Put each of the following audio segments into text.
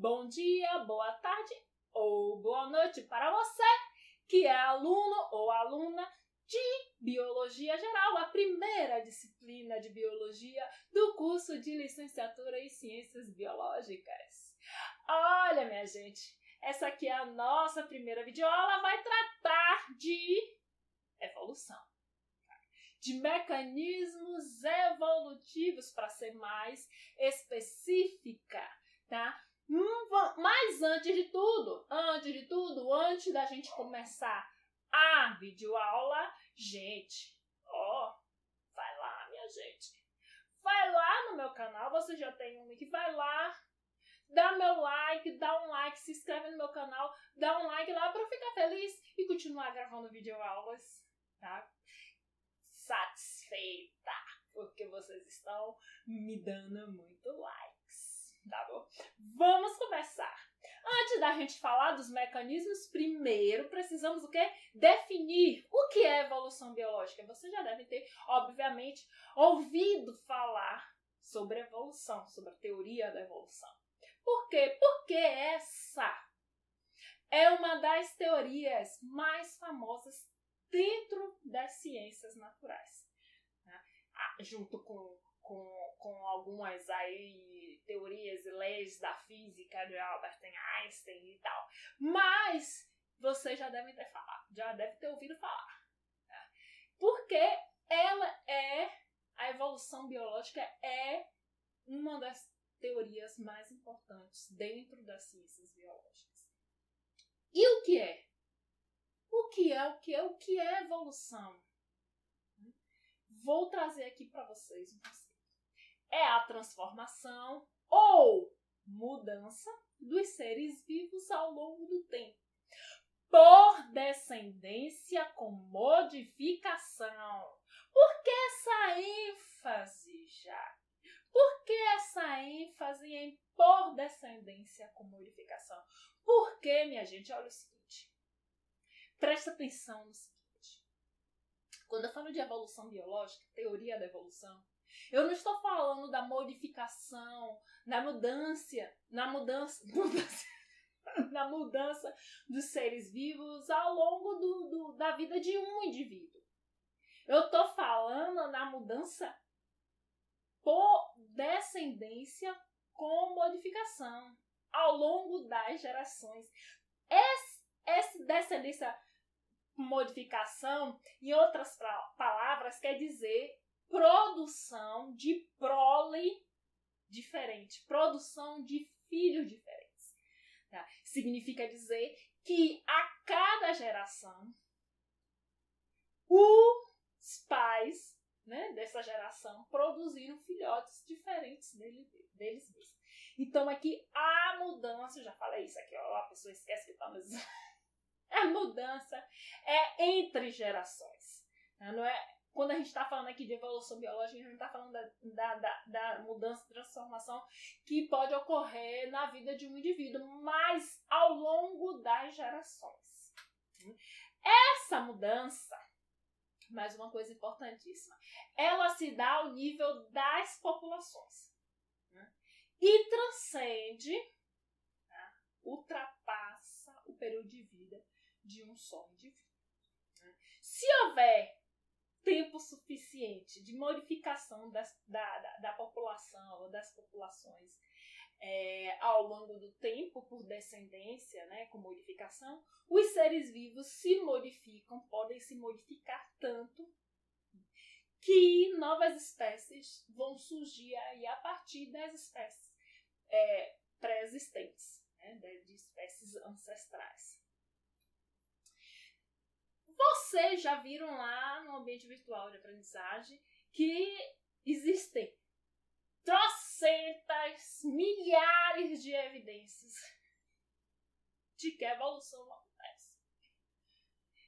Bom dia, boa tarde ou boa noite para você que é aluno ou aluna de Biologia Geral, a primeira disciplina de Biologia do curso de Licenciatura em Ciências Biológicas. Olha, minha gente, essa aqui é a nossa primeira videoaula, vai tratar de evolução, de mecanismos evolutivos, para ser mais específica, tá? Mas antes de tudo, antes da gente começar a videoaula, gente, vai lá, minha gente, vai lá no meu canal, você já tem um link, vai lá, dá meu like, dá um like, se inscreve no meu canal, dá um like lá para eu ficar feliz e continuar gravando videoaulas, tá? Satisfeita, porque vocês estão me dando muito likes, tá bom? Vamos começar. Antes da gente falar dos mecanismos, primeiro precisamos o quê? Definir o que é evolução biológica. Você já deve ter, obviamente, ouvido falar sobre evolução, sobre a teoria da evolução. Por quê? Porque essa é uma das teorias mais famosas dentro das ciências naturais, né? Junto com algumas aí teorias e leis da física de Albert Einstein e tal. Mas você já deve ter ouvido falar, né? Porque a evolução biológica é uma das teorias mais importantes dentro das ciências biológicas. E o que é? O que é evolução? Vou trazer aqui para vocês um conceito. É a transformação ou mudança dos seres vivos ao longo do tempo, por descendência com modificação. Por que essa ênfase, já? Por que essa ênfase em por descendência com modificação? Porque, minha gente, olha o seguinte. Presta atenção no seguinte. Quando eu falo de evolução biológica, teoria da evolução, eu não estou falando da modificação, na mudança dos seres vivos ao longo da vida de um indivíduo. Eu estou falando na mudança por descendência com modificação ao longo das gerações. Essa descendência com modificação, em outras palavras, quer dizer produção de prole diferente, produção de filhos diferentes. Tá? Significa dizer que a cada geração, os pais, né, dessa geração produziram filhotes diferentes deles mesmos. Então aqui a mudança, eu já falei isso aqui, a pessoa esquece que está nos... A mudança é entre gerações. Não é, quando a gente está falando aqui de evolução biológica, a gente não está falando da mudança, transformação que pode ocorrer na vida de um indivíduo, mas ao longo das gerações. Essa mudança, mais uma coisa importantíssima, ela se dá ao nível das populações, né? E transcende, né? Ultrapassa o período de vida de um só indivíduo, né? Se houver tempo suficiente de modificação da população ou das populações ao longo do tempo, por descendência, né, com modificação, os seres vivos se modificam, podem se modificar tanto que novas espécies vão surgir aí a partir das espécies pré-existentes, né, de espécies ancestrais. Vocês já viram lá no ambiente virtual de aprendizagem que existem trocentas milhares de evidências de que a evolução acontece.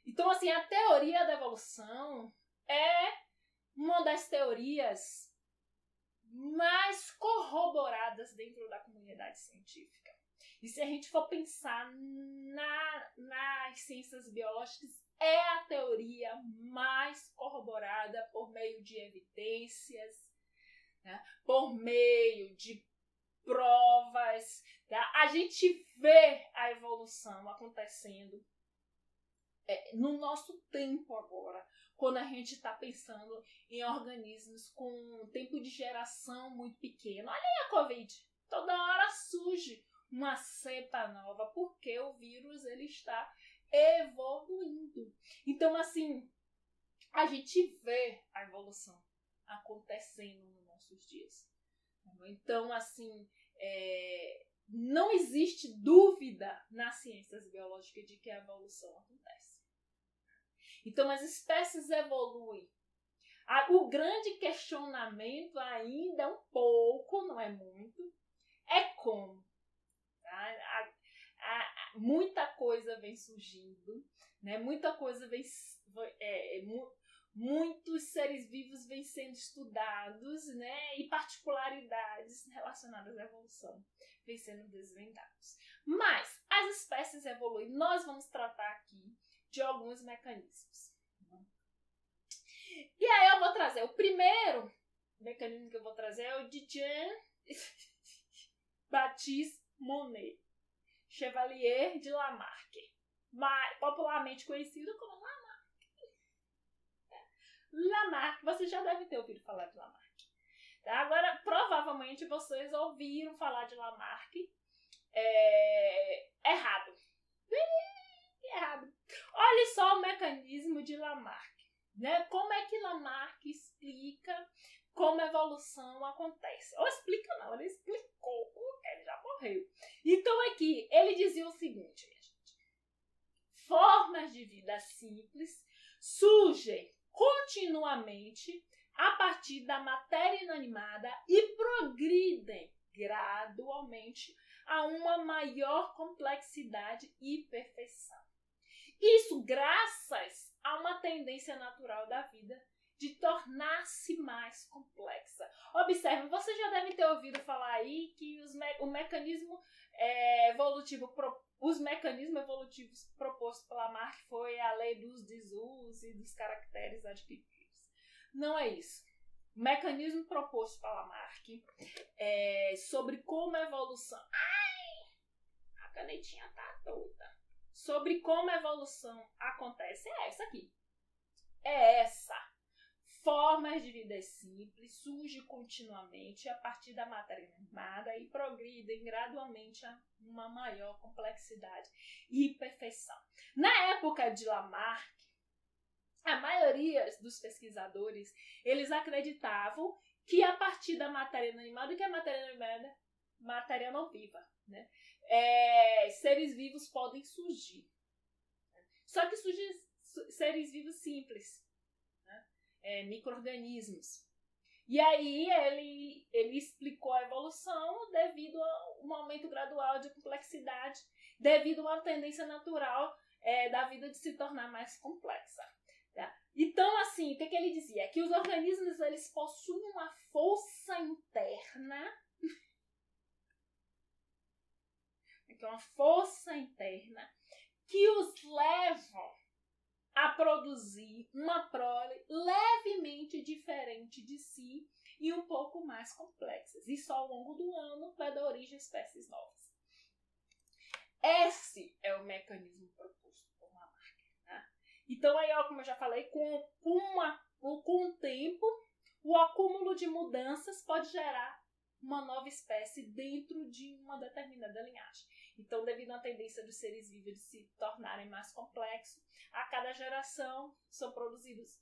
Então, assim, a teoria da evolução é uma das teorias mais corroboradas dentro da comunidade científica. E se a gente for pensar nas ciências biológicas, é a teoria mais corroborada por meio de evidências, né? Por meio de provas, Tá? A gente vê a evolução acontecendo no nosso tempo agora, quando a gente está pensando em organismos com um tempo de geração muito pequeno. Olha aí a Covid. Toda hora surge uma cepa nova, porque o vírus ele está evoluindo. Então, assim, a gente vê a evolução acontecendo nos nossos dias. Então, assim, não existe dúvida nas ciências biológicas de que a evolução acontece. Então, as espécies evoluem. O grande questionamento ainda é um pouco, não é muito, é como. Tá? Muita coisa vem surgindo, né? Muita coisa vem... muitos seres vivos vêm sendo estudados, né? E particularidades relacionadas à evolução vêm sendo desvendados. Mas as espécies evoluem. Nós vamos tratar aqui de alguns mecanismos. E aí eu vou trazer o primeiro mecanismo que eu vou trazer é o de Jean-Baptiste Monod, Chevalier de Lamarck, popularmente conhecido como Lamarck. Lamarck, você já deve ter ouvido falar de Lamarck. Tá? Agora, provavelmente vocês ouviram falar de Lamarck errado. Errado. Olha só o mecanismo de Lamarck. Né? Como é que Lamarck explica como a evolução acontece? Ou explica não, ele explicou porque ele já morreu. Então aqui, ele dizia o seguinte, minha gente. Formas de vida simples surgem continuamente a partir da matéria inanimada e progridem gradualmente a uma maior complexidade e perfeição. Isso graças a uma tendência natural da vida de tornar-se mais complexa. Observe, vocês já devem ter ouvido falar aí que os mecanismos evolutivos propostos pela Lamarck foi a lei dos desusos e dos caracteres adquiridos. Não é isso. O mecanismo proposto pela Lamarck sobre como a evolução... Ai! A canetinha tá doida. Sobre como a evolução acontece é essa aqui. É essa. Formas de vida simples surgem continuamente a partir da matéria inanimada e progridem gradualmente a uma maior complexidade e perfeição. Na época de Lamarck, a maioria dos pesquisadores, eles acreditavam que a partir da matéria inanimada, o que é matéria inanimada? Matéria não viva, né? Seres vivos podem surgir. Só que surgem seres vivos simples, né? Micro-organismos. E aí ele explicou a evolução devido a um aumento gradual de complexidade, devido a uma tendência natural da vida de se tornar mais complexa. Tá? Então, assim, o que ele dizia? Que os organismos eles possuem uma força interna, uma força interna que os levam a produzir uma prole levemente diferente de si e um pouco mais complexas. Isso ao longo do ano vai dar origem a espécies novas. Esse é o mecanismo proposto por Lamarck. Né? Então, aí, como eu já falei, com o tempo, o acúmulo de mudanças pode gerar uma nova espécie dentro de uma determinada linhagem. Então, devido à tendência dos seres vivos de se tornarem mais complexos, a cada geração são produzidos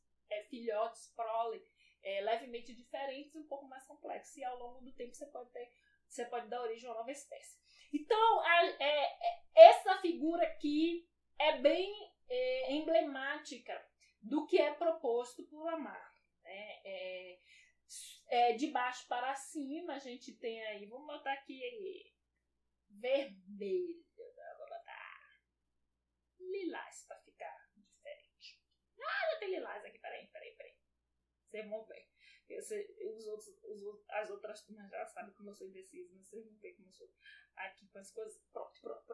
filhotes, prole, levemente diferentes e um pouco mais complexos. E ao longo do tempo você pode dar origem a uma nova espécie. Então, essa figura aqui é bem emblemática do que é proposto por Lamarck. Né? De baixo para cima, a gente tem aí, vamos botar aqui vermelho, vou botar lilás para ficar diferente. Já tem lilás aqui, peraí. Vocês vão ver. As outras turmas já sabem como eu sou indecisa, mas vocês vão ver como eu sou aqui com as coisas. Pronto.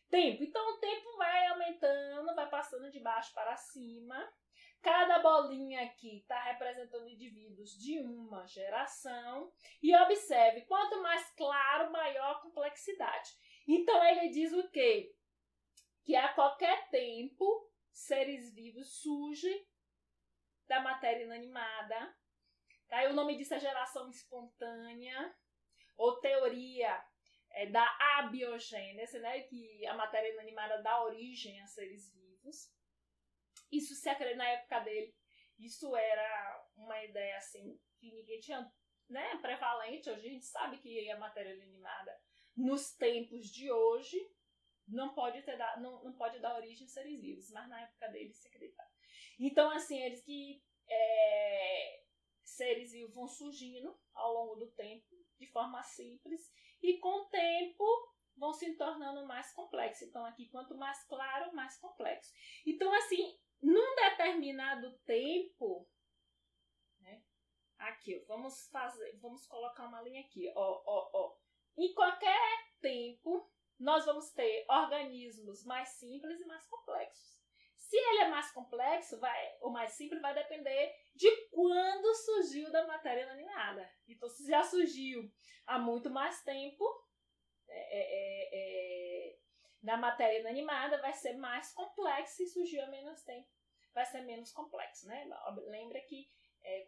Tempo. Então o tempo vai aumentando, vai passando de baixo para cima. Cada bolinha aqui está representando indivíduos de uma geração. E observe, quanto mais claro, maior a complexidade. Então ele diz o quê? Que a qualquer tempo seres vivos surgem da matéria inanimada. Tá? E o nome disso é geração espontânea, ou teoria da abiogênese, né? Que a matéria inanimada dá origem a seres vivos. Isso se acredita na época dele. Isso era uma ideia assim que ninguém tinha, né, prevalente. Hoje a gente sabe que a matéria inanimada, nos tempos de hoje, não pode dar origem a seres vivos, mas na época dele se acreditava. Então, assim, eles que seres vivos vão surgindo ao longo do tempo de forma simples e com o tempo vão se tornando mais complexos. Então, aqui, quanto mais claro, mais complexo. Então, assim, num determinado tempo, né? Aqui, ó, vamos colocar uma linha aqui, ó. Em qualquer tempo, nós vamos ter organismos mais simples e mais complexos. Se ele é mais complexo, ou mais simples, vai depender de quando surgiu da matéria inanimada. Então, se já surgiu há muito mais tempo, na matéria inanimada, vai ser mais complexo. Se surgiu há menos tempo, vai ser menos complexo, né? Lembra que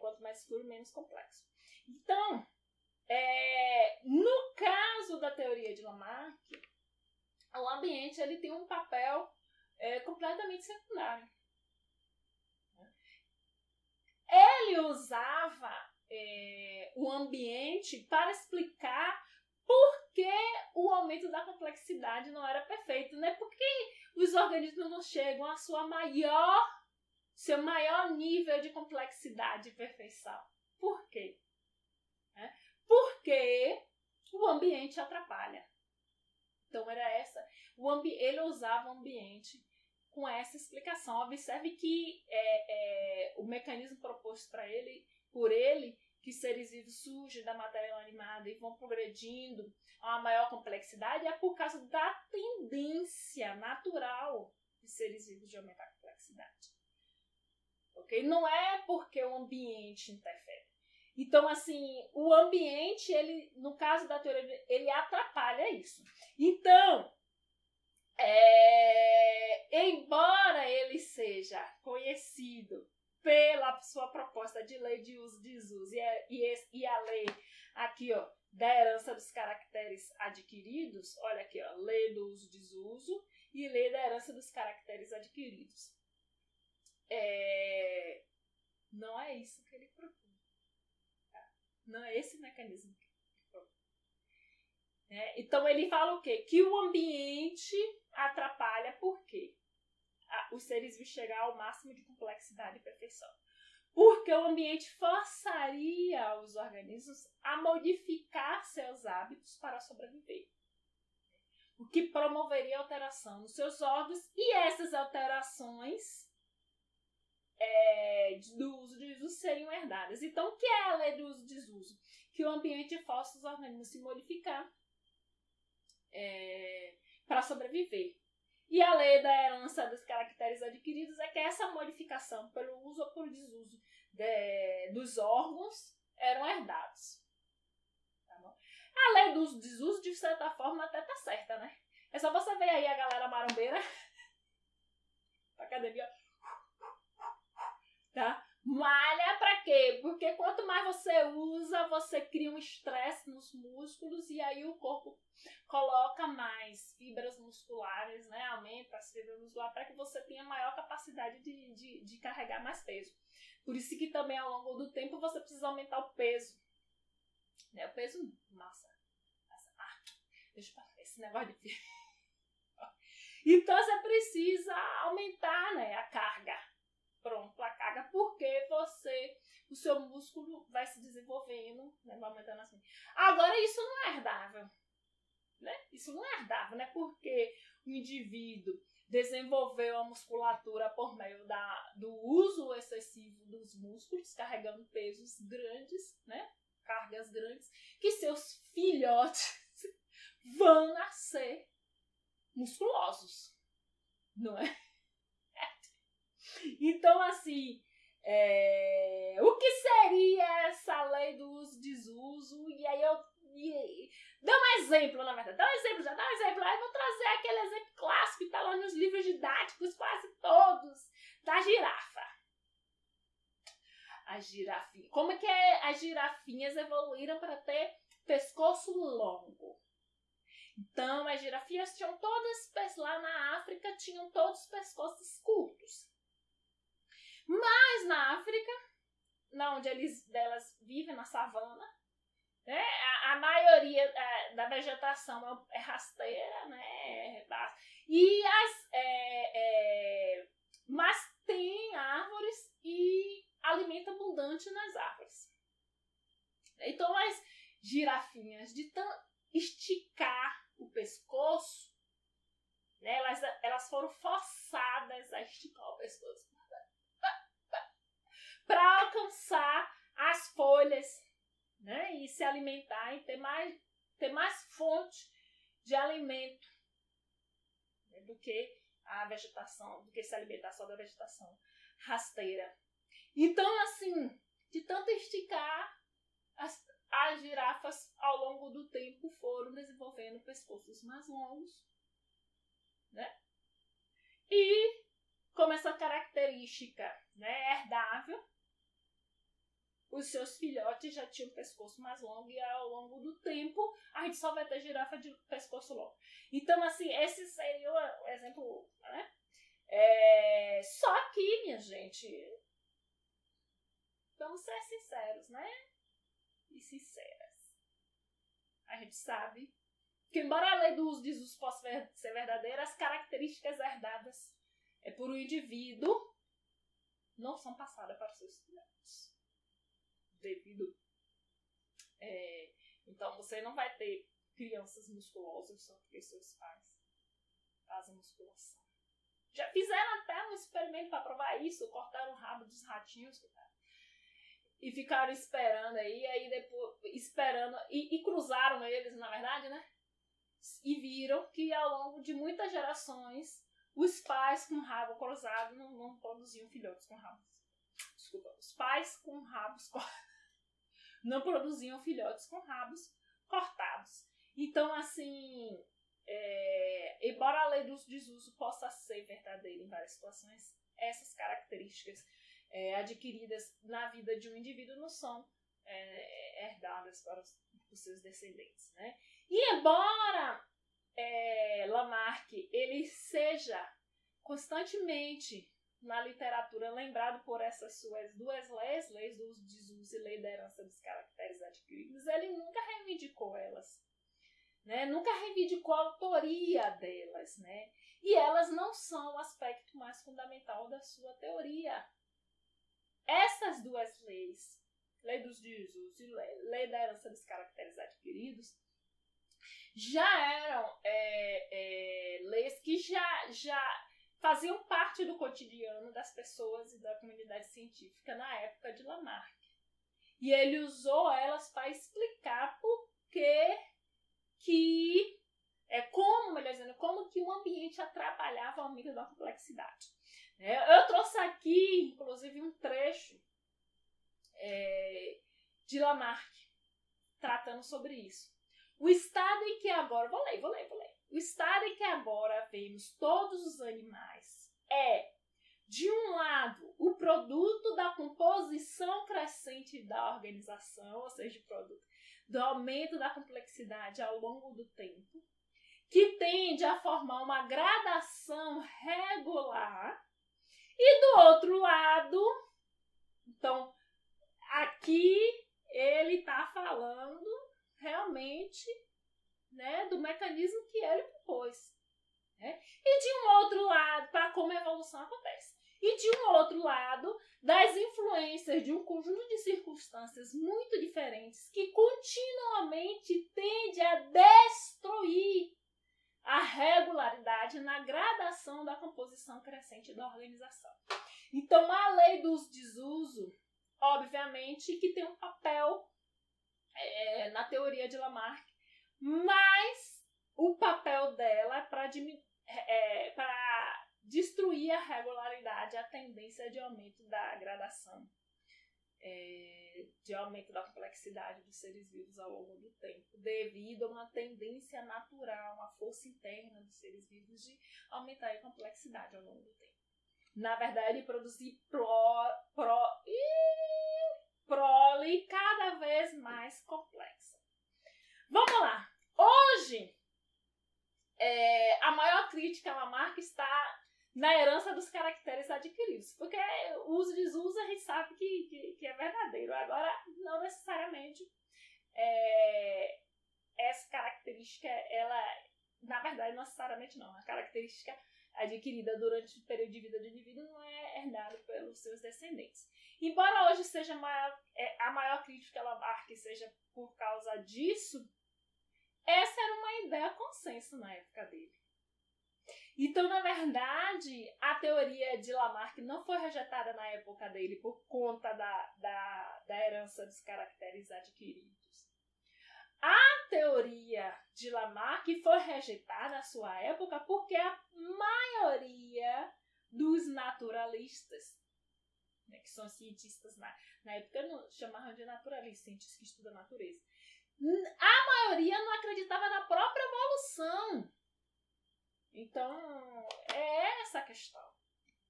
quanto mais escuro, menos complexo. Então, no caso da teoria de Lamarck, o ambiente ele tem um papel completamente secundário. Ele usava o ambiente para explicar por que o aumento da complexidade não era perfeito, né? Porque os organismos não chegam a seu maior nível de complexidade e perfeição. Por quê? Porque o ambiente atrapalha. Então era essa. Ele usava o ambiente com essa explicação. Observe que o mecanismo proposto por ele, que seres vivos surgem da matéria inanimada e vão progredindo a uma maior complexidade, é por causa da tendência natural de seres vivos de aumentar a complexidade. Okay? Não é porque o ambiente interfere. Então, assim, o ambiente, ele, no caso da teoria, ele atrapalha isso. Então, embora ele seja conhecido pela sua proposta de lei de uso e desuso e a lei aqui, ó, da herança dos caracteres adquiridos, olha aqui, ó, lei do uso e desuso e lei da herança dos caracteres adquiridos. Não é isso que ele propõe. Tá? Não é esse mecanismo que ele propõe. Então ele fala o quê? Que o ambiente atrapalha por quê? Os seres vivos chegar ao máximo de complexidade e perfeição. Porque o ambiente forçaria os organismos a modificar seus hábitos para sobreviver. O que promoveria alteração nos seus órgãos, e essas alterações do uso e desuso seriam herdadas. Então, o que é a lei do uso e desuso? Que o ambiente força os organismos a se modificar para sobreviver. E a lei da herança dos caracteres adquiridos é que essa modificação pelo uso ou por desuso dos órgãos eram herdados. Tá bom? A lei do uso e desuso, de certa forma, até tá certa, né? É só você ver aí a galera marombeira pra academia. Tá? Malha pra quê? Porque quanto mais você usa, você cria um estresse nos músculos e aí o corpo coloca mais fibras musculares, né? Aumenta as fibras musculares para que você tenha maior capacidade de carregar mais peso. Por isso que também ao longo do tempo você precisa aumentar o peso. Né? O peso, nossa. Deixa eu passar esse negócio de então você precisa aumentar, né, a carga. Pronto, a carga, porque o seu músculo vai se desenvolvendo, né, vai aumentando assim. Agora, isso não é herdável, né? Isso não é herdável, né? Porque o indivíduo desenvolveu a musculatura por meio do uso excessivo dos músculos, carregando pesos grandes, né? Cargas grandes, que seus filhotes vão nascer musculosos, não é? Então, assim, o que seria essa lei do uso e desuso? E aí eu dou um exemplo, na verdade. Dá um exemplo, já dá um exemplo. Aí eu vou trazer aquele exemplo clássico que está lá nos livros didáticos, quase todos, da girafa. A girafinha. Como é que as girafinhas evoluíram para ter pescoço longo? Então, as girafinhas tinham todas, lá na África, tinham todos pescoços curtos. Mas na África, onde elas vivem, na savana, né, a maioria da vegetação é rasteira, né? Mas tem árvores e alimento abundante nas árvores. Então, as girafinhas, de esticar o pescoço, né, elas foram forçadas a esticar o pescoço para alcançar as folhas, né, e se alimentar e ter mais fonte de alimento, né, do que a vegetação, do que se alimentar só da vegetação rasteira. Então, assim, de tanto esticar, as girafas, ao longo do tempo, foram desenvolvendo pescoços mais longos, né? E, como essa característica, né, herdável, os seus filhotes já tinham pescoço mais longo e, ao longo do tempo, a gente só vai ter girafa de pescoço longo. Então, assim, esse seria o exemplo, né? Só que, minha gente, vamos ser sinceros, né? E sinceras. A gente sabe que, embora a lei do uso e desuso possa ser verdadeira, as características herdadas por um indivíduo não são passadas para os seus filhotes. Então, você não vai ter crianças musculosas só porque seus pais fazem musculação. Já fizeram até um experimento para provar isso, cortaram o rabo dos ratinhos, e ficaram esperando aí depois esperando, e cruzaram eles, na verdade, né? E viram que, ao longo de muitas gerações, os pais com rabo cruzado não produziam filhotes com rabos. Desculpa, os pais com rabos não produziam filhotes com rabos cortados. Então, assim, embora a lei do desuso possa ser verdadeira em várias situações, essas características adquiridas na vida de um indivíduo não são herdadas para os seus descendentes, né? E embora Lamarck ele seja constantemente na literatura lembrado por essas suas duas leis do uso e desuso e lei da herança dos caracteres adquiridos, ele nunca reivindicou elas, né? Nunca reivindicou a autoria delas, né? E elas não são o aspecto mais fundamental da sua teoria. Essas duas leis, lei dos desusos e lei da herança dos caracteres adquiridos, já eram leis que já faziam parte do cotidiano das pessoas e da comunidade científica na época de Lamarck. E ele usou elas para explicar por como que o ambiente atrapalhava o aumento da complexidade. Eu trouxe aqui, inclusive, um trecho de Lamarck tratando sobre isso. O estado em que agora... Vou ler. O estado em que agora vemos todos os animais de um lado, o produto da composição crescente da organização, ou seja, o produto do aumento da complexidade ao longo do tempo, que tende a formar uma gradação regular, e do outro lado, então, aqui ele está falando realmente, né, do mecanismo que ele propôs. Né? E de um outro lado, para como a evolução acontece. E de um outro lado, das influências de um conjunto de circunstâncias muito diferentes que continuamente tende a destruir a regularidade na gradação da composição crescente da organização. Então, a lei do desuso, obviamente, que tem um papel na teoria de Lamarck, mas o papel dela é para destruir a regularidade, a tendência de aumento da gradação de aumento da complexidade dos seres vivos ao longo do tempo, devido a uma tendência natural, uma força interna dos seres vivos de aumentar a complexidade ao longo do tempo. Na verdade, produzir prole cada vez mais complexa. Vamos lá! Hoje, a maior crítica a Lamarck está na herança dos caracteres adquiridos, porque uso e desuso a gente sabe que é verdadeiro. Agora, não necessariamente essa característica, ela, na verdade, não necessariamente não. A característica adquirida durante o período de vida do indivíduo não é herdada pelos seus descendentes. Embora hoje seja a maior crítica a Lamarck seja por causa disso, essa era uma ideia consenso na época dele. Então, na verdade, a teoria de Lamarck não foi rejeitada na época dele por conta da herança dos caracteres adquiridos. A teoria de Lamarck foi rejeitada na sua época porque a maioria dos naturalistas, né, que são cientistas na época, não chamavam de naturalistas, cientistas que estudam a natureza, a maioria não acreditava na própria evolução. Então, é essa a questão.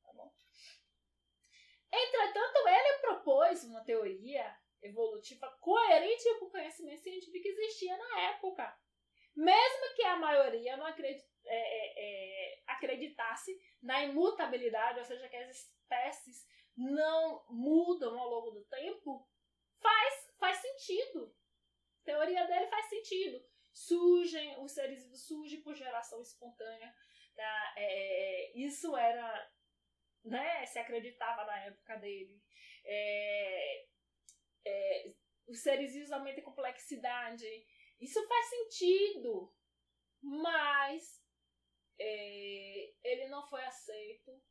Tá bom? Entretanto, ele propôs uma teoria evolutiva coerente com o conhecimento científico que existia na época. Mesmo que a maioria não acreditasse na imutabilidade, ou seja, que as espécies não mudam ao longo do tempo, faz sentido. A teoria dele faz sentido. Os seres vivos surgem por geração espontânea. Tá? Isso era, né, se acreditava na época dele. Os seres vivos aumentam a complexidade. Isso faz sentido, mas ele não foi aceito.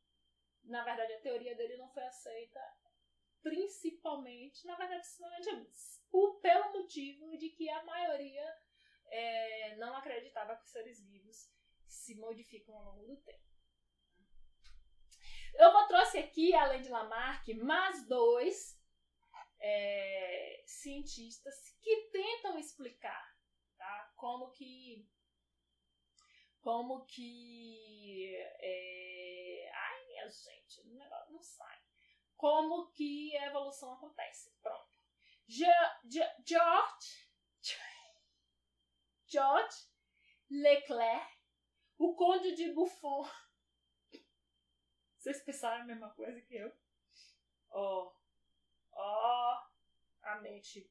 Na verdade, a teoria dele não foi aceita, principalmente pelo motivo de que a maioria não acreditava que os seres vivos se modificam ao longo do tempo. Eu trouxe aqui, além de Lamarck, mais dois cientistas que tentam explicar, tá? Como que ai, minha gente, o negócio não sai. Como que a evolução acontece. Pronto. George Leclerc, o Conde de Buffon. Vocês pensaram a mesma coisa que eu? A mente.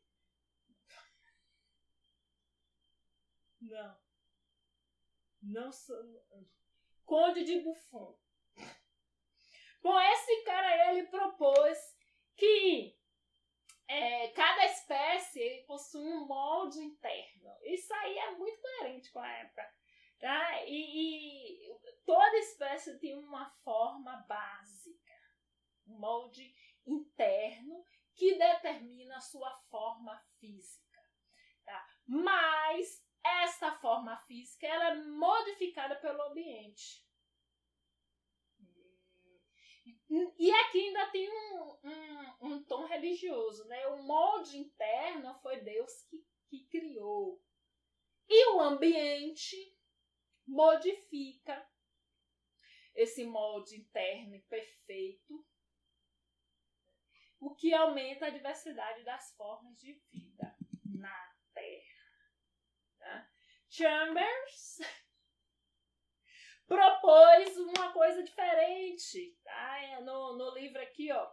Não sou. Conde de Buffon. Bom, esse cara, ele propôs que cada espécie possui um molde interno. Isso aí é muito coerente com a época. Tá? E toda espécie tem uma forma básica, um molde interno que determina a sua forma física. Tá? Mas essa forma física ela é modificada pelo ambiente. E aqui ainda tem um tom religioso, né? O molde interno foi Deus que criou. E o ambiente modifica esse molde interno perfeito, o que aumenta a diversidade das formas de vida na Terra. Tá? Chambers propôs uma coisa diferente, tá? No livro aqui, ó,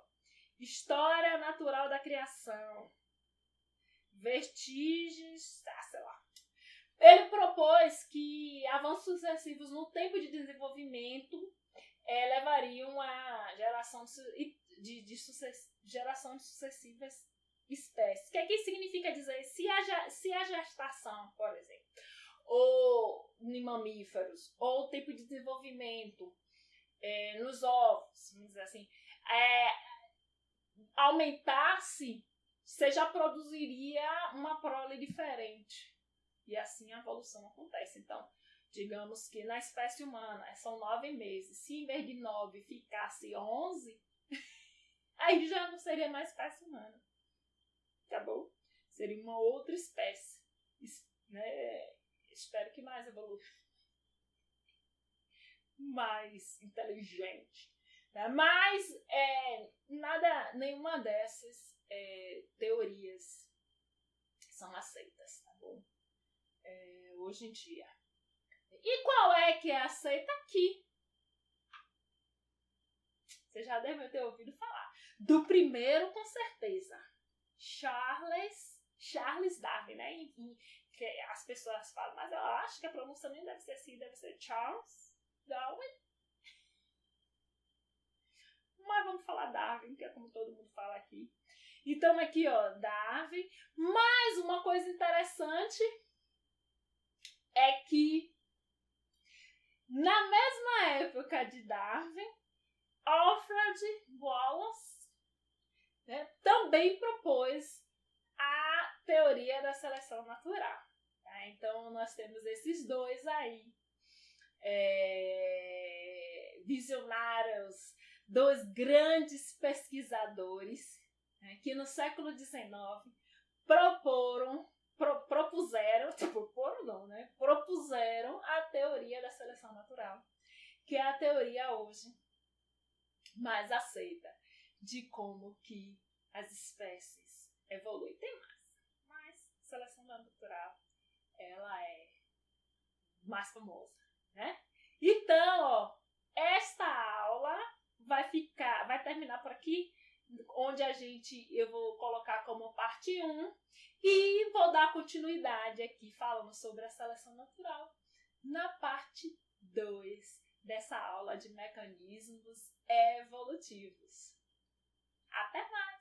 História Natural da Criação, Vestígios, sei lá. Ele propôs que avanços sucessivos no tempo de desenvolvimento levariam a geração de sucessivas espécies. O que aqui significa dizer? Se a gestação, por exemplo, ou em mamíferos, ou o tempo de desenvolvimento nos ovos, vamos dizer assim, aumentasse, você já produziria uma prole diferente. E assim a evolução acontece. Então, digamos que na espécie humana são 9 meses. Se em vez de 9 ficasse 11, aí já não seria mais espécie humana. tá bom? Seria uma outra espécie, né? Espero que mais evolua, mais inteligente, né? Mas nenhuma dessas teorias são aceitas, tá bom? Hoje em dia. E qual é que é aceita aqui? Você já deve ter ouvido falar. Do primeiro, com certeza. Charles Darwin, né? Que as pessoas falam, mas eu acho que a pronúncia nem deve ser assim, deve ser Charles Darwin. Mas vamos falar Darwin, que é como todo mundo fala aqui. Então aqui, ó, Darwin. Mais uma coisa interessante é que na mesma época de Darwin, Alfred Wallace, né, também propôs a teoria da seleção natural. Tá? Então, nós temos esses dois aí, visionários, dois grandes pesquisadores, né, que no século XIX propuseram a teoria da seleção natural, que é a teoria hoje mais aceita de como que as espécies evoluem. Tem mais, mas a seleção natural, ela é mais famosa, né? Então, ó, esta aula vai terminar por aqui, onde eu vou colocar como parte 1 e vou dar continuidade aqui falando sobre a seleção natural na parte 2 dessa aula de mecanismos evolutivos. Até mais!